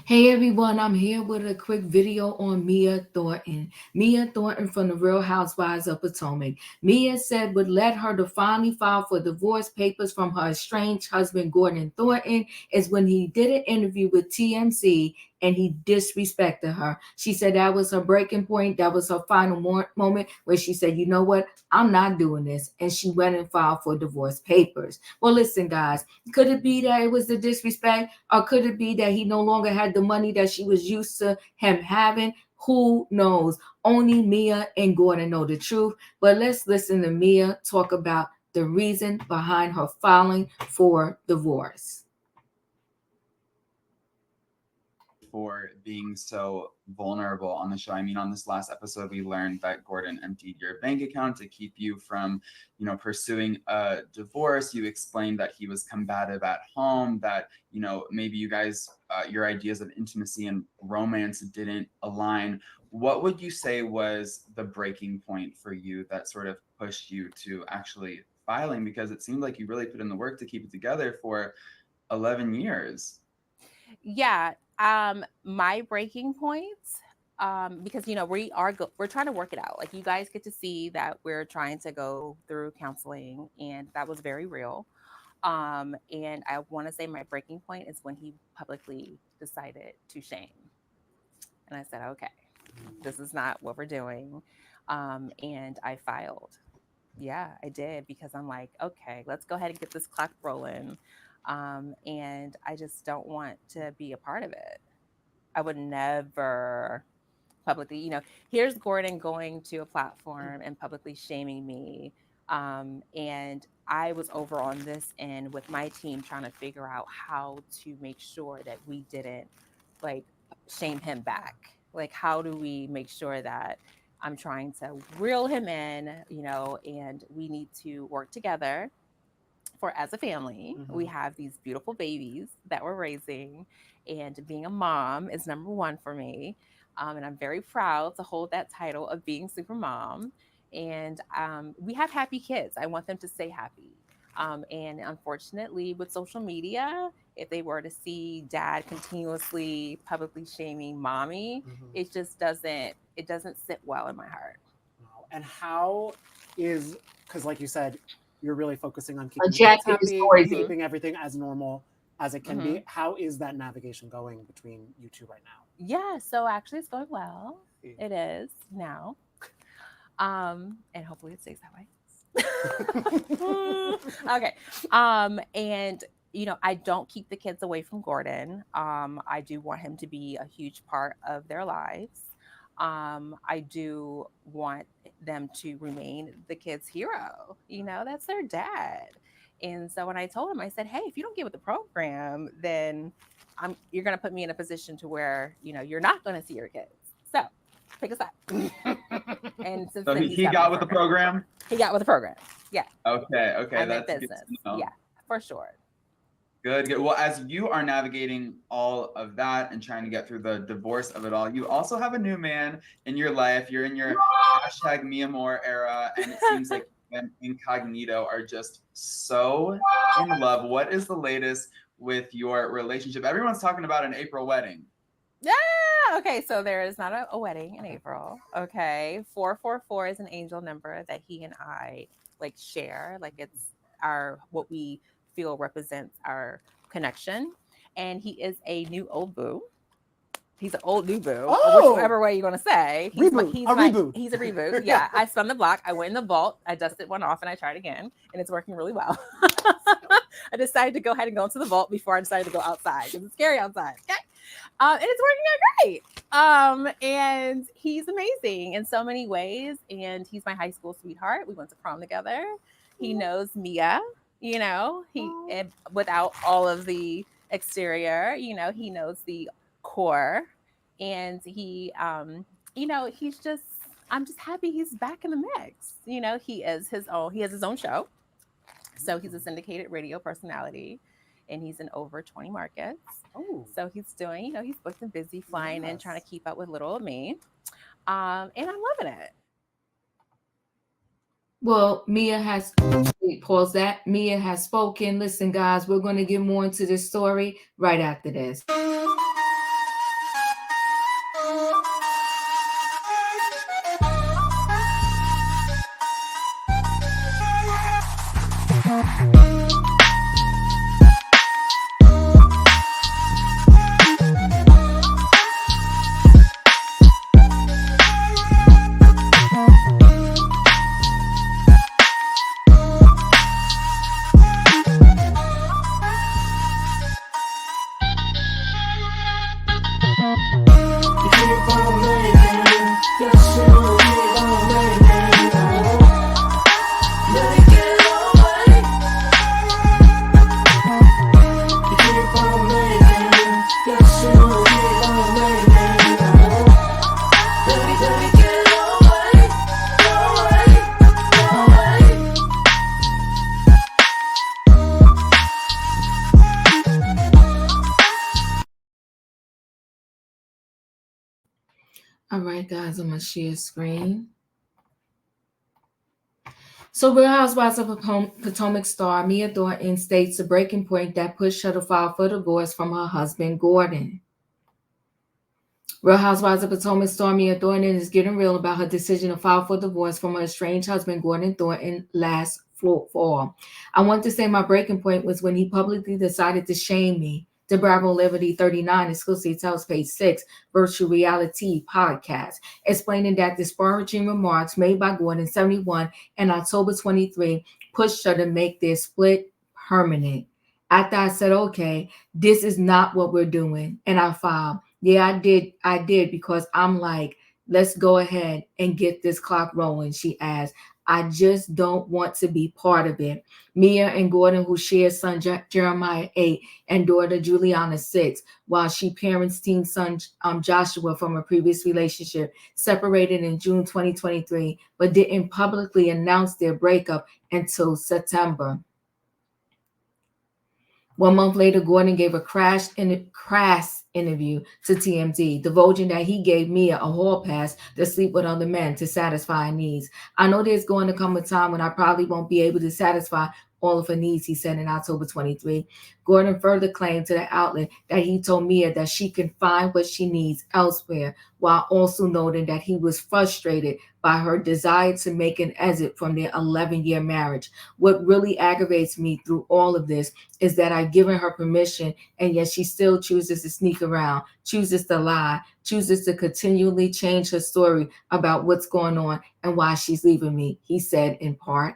Hey everyone, I'm here with a quick video on Mia Thornton. Mia Thornton from the Real Housewives of Potomac. Mia said what led her to finally file for divorce papers from her estranged husband Gordon Thornton is when he did an interview with TMZ and he disrespected her. She said that was her breaking point. That was her final moment where she said, you know what, I'm not doing this. And she went and filed for divorce papers. Well, listen, guys, could it be that it was the disrespect? Or could it be that he no longer had the money that she was used to him having? Who knows? Only Mia and Gordon know the truth. But let's listen to Mia talk about the reason behind her filing for divorce. For being so vulnerable on the show. I mean, on this last episode, we learned that Gordon emptied your bank account to keep you from, pursuing a divorce. You explained that he was combative at home, that, maybe you guys, your ideas of intimacy and romance didn't align. What would you say was the breaking point for you that sort of pushed you to actually filing? Because it seemed like you really put in the work to keep it together for 11 years. Yeah. My breaking points, because we're trying to work it out. Like, you guys get to see that we're trying to go through counseling, and that was very real. And I want to say my breaking point is when he publicly decided to shame, and I said, okay, this is not what we're doing. And I filed. Yeah, I did, because I'm like, okay, let's go ahead and get this clock rolling. And I just don't want to be a part of it. I would never publicly, here's Gordon going to a platform and publicly shaming me. And I was over on this end with my team trying to figure out how to make sure that we didn't like shame him back. Like, how do we make sure that I'm trying to reel him in, and we need to work together for as a family. We have these beautiful babies that we're raising, and being a mom is number one for me. And I'm very proud to hold that title of being super mom. And we have happy kids. I want them to stay happy. And unfortunately, with social media, if they were to see dad continuously publicly shaming mommy, it doesn't sit well in my heart. Wow. And how is, because like you said, you're really focusing on keeping the kids happy, keeping everything as normal as it can be. How is that navigation going between you two right now? Yeah, so actually it's going well. It is now. And hopefully it stays that way. Okay. And I don't keep the kids away from Gordon. I do want him to be a huge part of their lives. I do want them to remain the kids' hero. That's their dad. And so when I told him, I said, hey, if you don't get with the program, then you're going to put me in a position to where, you're not going to see your kids. So pick a side. And so he got with the program? He got with the program. Yeah. Okay. That's business. Yeah, for sure. Good. Well, as you are navigating all of that and trying to get through the divorce of it all, you also have a new man in your life. You're in your hashtag Mia Moore era, and it seems like you and Incognito are just so in love. What is the latest with your relationship? Everyone's talking about an April wedding. Yeah. Okay. So there is not a wedding in April. Okay. 444 is an angel number that he and I share. It's what we feel represents our connection. And he is a new old boo. He's an old new boo, whichever way you're going to say. He's a reboot. Yeah. I spun the block. I went in the vault. I dusted one off and I tried again. And it's working really well. I decided to go ahead and go into the vault before I decided to go outside because it's scary outside. Okay. And it's working out great. And he's amazing in so many ways. And he's my high school sweetheart. We went to prom together. He knows Mia. He without all of the exterior, he knows the core, and he, he's just, I'm just happy he's back in the mix. He has his own show. So he's a syndicated radio personality, and he's in over 20 markets. Oh, so he's doing, he's booked and busy flying in, trying to keep up with little old me. And I'm loving it. Well, Mia has spoken. Listen, guys, we're going to get more into this story right after this. All right, guys, I'm going to share screen. So Real Housewives of Potomac star Mia Thornton states the breaking point that pushed her to file for divorce from her husband, Gordon. Real Housewives of Potomac star Mia Thornton is getting real about her decision to file for divorce from her estranged husband, Gordon Thornton, last fall. I want to say my breaking point was when he publicly decided to shame me. The Bravo Liberty 39 exclusively tells page 6 virtual reality podcast, explaining that disparaging remarks made by Gordon 71 and October 23 pushed her to make their split permanent. After I said, okay, this is not what we're doing, and I filed. Yeah, I did because I'm like, let's go ahead and get this clock rolling, she adds. I just don't want to be part of it. Mia and Gordon, who share son Jeremiah 8 and daughter Juliana 6, while she parents teen son Joshua from a previous relationship, separated in June 2023, but didn't publicly announce their breakup until September. 1 month later, Gordon gave a crass interview to TMZ, divulging that he gave Mia a hall pass to sleep with other men to satisfy her needs. I know there's going to come a time when I probably won't be able to satisfy all of her needs, he said in October 23. Gordon further claimed to the outlet that he told Mia that she can find what she needs elsewhere, while also noting that he was frustrated by her desire to make an exit from their 11-year marriage. What really aggravates me through all of this is that I've given her permission, and yet she still chooses to sneak around, chooses to lie, chooses to continually change her story about what's going on and why she's leaving me, he said in part.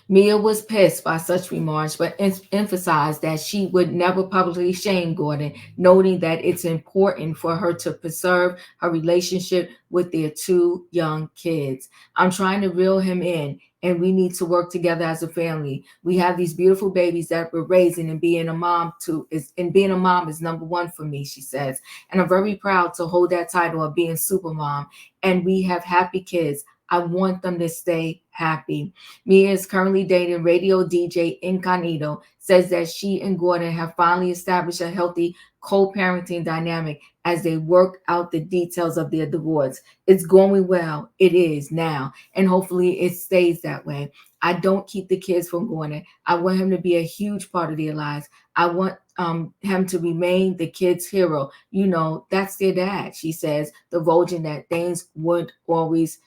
Mia was pissed by such remarks, but emphasized that she would never publicly shame Gordon, noting that it's important for her to preserve her relationship with their 2 young kids. I'm trying to reel him in, and we need to work together as a family. We have these beautiful babies that we're raising, and being a mom is number one for me, she says. And I'm very proud to hold that title of being super mom. And we have happy kids. I want them to stay happy. Mia is currently dating radio DJ Incognito, says that she and Gordon have finally established a healthy co-parenting dynamic as they work out the details of their divorce. It's going well. It is now. And hopefully it stays that way. I don't keep the kids from Gordon. I want him to be a huge part of their lives. I want him to remain the kids' hero. You know, that's their dad, she says, divulging that things weren't always,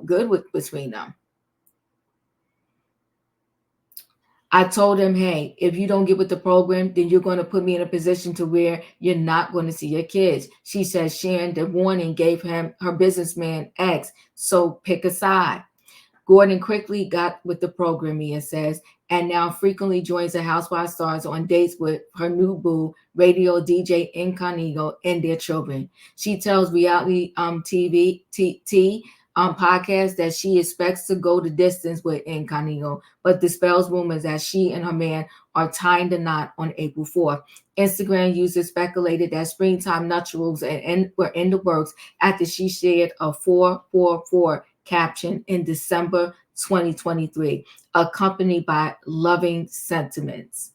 good between them. I told him, hey, if you don't get with the program, then you're going to put me in a position to where you're not going to see your kids. She says sharing the warning gave him her businessman ex, so pick a side. Gordon quickly got with the program, Mia says, and now frequently joins the Housewives stars on dates with her new boo, radio DJ Incognito, and their children. She tells reality TV podcast that she expects to go the distance with Incognito, but dispels rumors that she and her man are tying the knot on April 4th. Instagram users speculated that springtime nuptials were in the works after she shared a 444 caption in December 2023, accompanied by loving sentiments.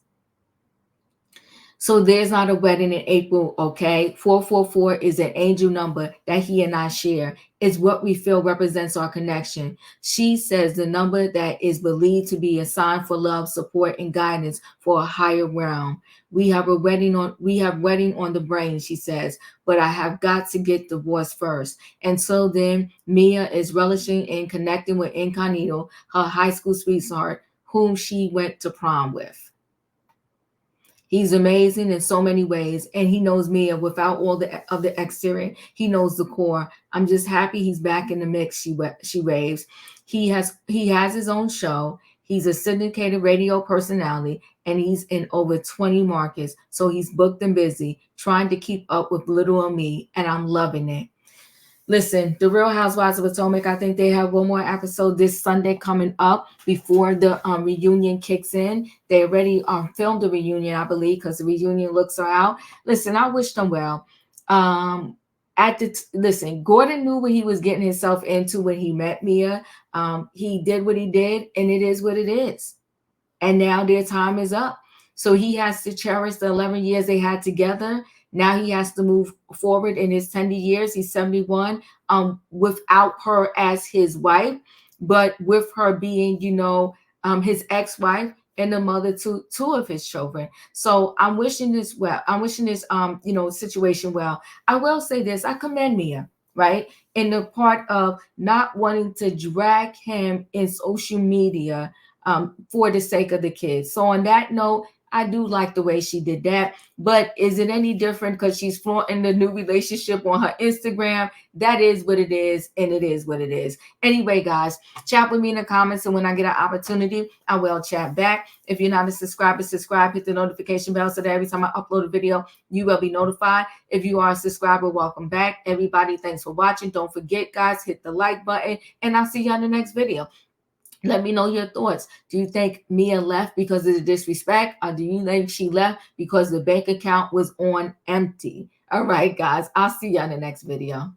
So there's not a wedding in April, okay? 444 is an angel number that he and I share. It's what we feel represents our connection. She says the number that is believed to be a sign for love, support, and guidance for a higher realm. We have wedding on the brain, she says, but I have got to get divorced first. And so then Mia is relishing in connecting with Incognito, her high school sweetheart, whom she went to prom with. He's amazing in so many ways, and he knows Mia without all of the exterior. He knows the core. I'm just happy he's back in the mix, she raves. He has his own show. He's a syndicated radio personality, and he's in over 20 markets. So he's booked and busy trying to keep up with little old me, and I'm loving it. Listen, The Real Housewives of Potomac, I think they have one more episode this Sunday coming up before the reunion kicks in. They already filmed the reunion, I believe, because the reunion looks are out. Listen, I wish them well. Listen, Gordon knew what he was getting himself into when he met Mia. He did what he did, and it is what it is. And now their time is up. So he has to cherish the 11 years they had together. Now he has to move forward in his tender years. He's 71, without her as his wife, but with her being, his ex-wife and the mother to two of his children. So I'm wishing this well. I'm wishing this, situation well. I will say this: I commend Mia, right, in the part of not wanting to drag him in social media for the sake of the kids. So on that note, I do like the way she did that. But is it any different because she's flaunting the new relationship on her Instagram? That is what it is, and it is what it is. Anyway, guys, chat with me in the comments, and when I get an opportunity, I will chat back. If you're not a subscriber, subscribe, hit the notification bell so that every time I upload a video, you will be notified. If you are a subscriber, welcome back. Everybody, thanks for watching. Don't forget, guys, hit the like button, and I'll see you on the next video. Let me know your thoughts. Do you think Mia left because of the disrespect, or do you think she left because the bank account was on empty? All right, guys, I'll see you on the next video.